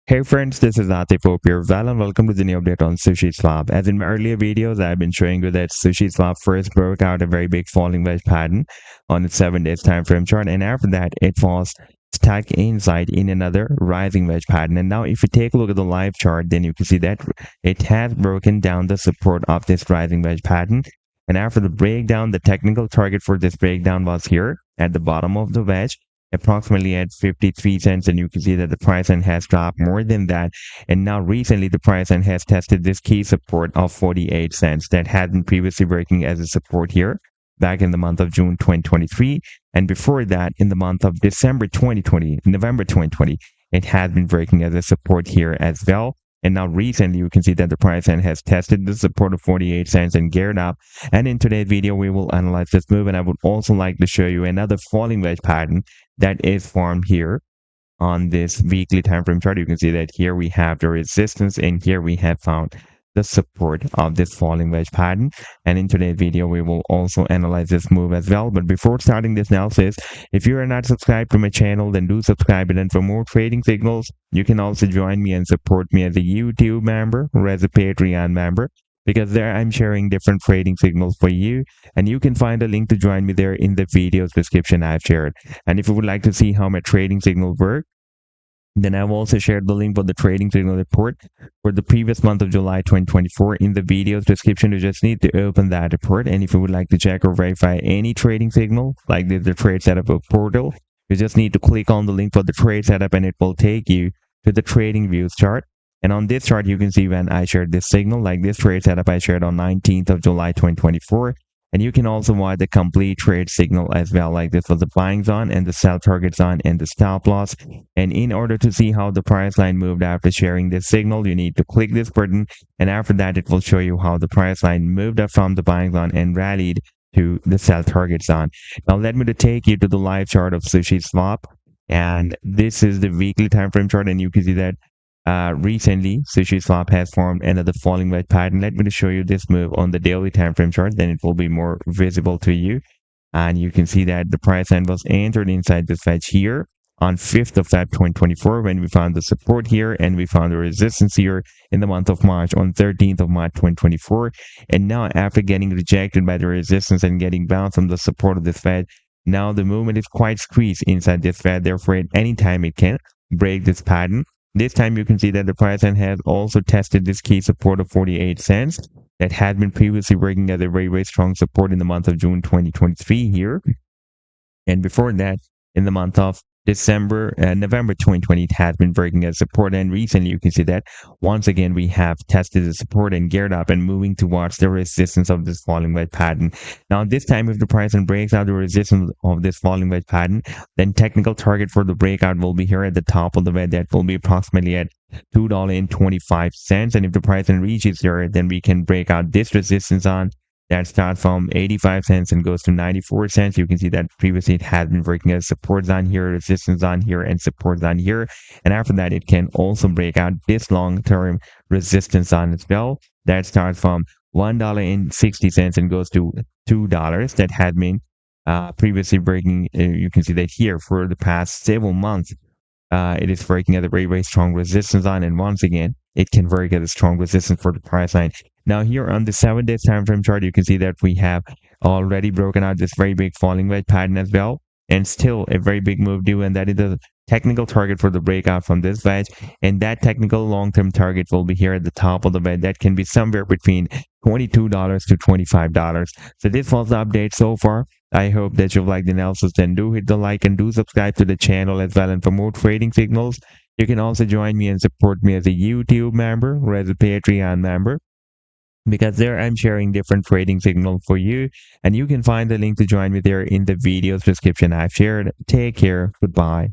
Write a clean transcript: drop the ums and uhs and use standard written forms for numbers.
Hey friends, this is Atif Hope here. Well, and welcome to the new update on SushiSwap. As in my earlier videos, I've been showing you that SushiSwap first broke out a very big falling wedge pattern on its 7 days time frame chart, and after that, it was stuck inside in another rising wedge pattern. And now, if you take a look at the live chart, then you can see that it has broken down the support of this rising wedge pattern. And after the breakdown, the technical target for this breakdown was here at the bottom of the wedge, approximately at 53 cents, and you can see that the price line has dropped more than that. And now recently the price line has tested this key support of 48 cents that had been previously working as a support here back in the month of June 2023, and before that in the month of November 2020, it had been breaking as a support here as well. And now recently you can see that the price line has tested the support of 48 cents and geared up. And in today's video, we will analyze this move. And I would also like to show you another falling wedge pattern that is formed here on this weekly time frame chart. You can see that here we have the resistance and here we have found the support of this falling wedge pattern. And in today's video, we will also analyze this move as well. But before starting this analysis, if you are not subscribed to my channel, then do subscribe. And for more trading signals, you can also join me and support me as a YouTube member or as a Patreon member, because there I'm sharing different trading signals for you, and you can find a link to join me there in the video's description I've shared. And if you would like to see how my trading signals work, then I've also shared the link for the trading signal report for the previous month of July 2024 in the video's description. You just need to open that report, and if you would like to check or verify any trading signal like the trade setup portal, you just need to click on the link for the trade setup and it will take you to the trading views chart. And on this chart, you can see when I shared this signal, like this trade setup I shared on 19th of July 2024. And you can also watch the complete trade signal as well, like this was the buying zone and the sell target zone and the stop loss. And in order to see how the price line moved after sharing this signal, you need to click this button. And after that, it will show you how the price line moved up from the buying zone and rallied to the sell target zone. Now, let me take you to the live chart of SushiSwap. And this is the weekly time frame chart. And you can see that recently SushiSwap has formed another falling wedge pattern. Let me show you this move on the daily time frame chart, then it will be more visible to you. And you can see that the price line was entered inside this wedge here on 5th of February 2024, when we found the support here and we found the resistance here in the month of March on 13th of March 2024. And now, after getting rejected by the resistance and getting bounced from the support of this wedge, now the movement is quite squeezed inside this wedge. Therefore, at any time it can break this pattern. This time you can see that the price line has also tested this key support of 48 cents that had been previously working as a very strong support in the month of June 2023 here. And before that, in the month of November 2020, it has been breaking as support. And recently you can see that once again we have tested the support and geared up and moving towards the resistance of this falling wedge pattern. Now this time, if the price line breaks out the resistance of this falling wedge pattern, then technical target for the breakout will be here at the top of the wedge. That will be approximately at $2.25. And if the price line reaches here, then we can break out this resistance on that starts from 85 cents and goes to 94 cents. You can see that previously it has been working as support zone here, resistance on here, and support zone here. And after that, it can also break out this long-term resistance zone as well. That starts from $1.60 and goes to $2. That had been previously breaking. You can see that here for the past several months. It is working at a very strong resistance on, and once again it can work at a strong resistance for the price line. Now here on the 7 days time frame chart, you can see that we have already broken out this very big falling wedge pattern as well, and still a very big move due, and that is the technical target for the breakout from this wedge. And that technical long-term target will be here at the top of the wedge. That can be somewhere between $22 to $25. So this was the update so far. I hope that you've liked the analysis. Then do hit the like and do subscribe to the channel as well. And for more trading signals, you can also join me and support me as a YouTube member or as a Patreon member, because there I'm sharing different trading signals for you, and you can find the link to join me there in the video's description I've shared. Take care. Goodbye.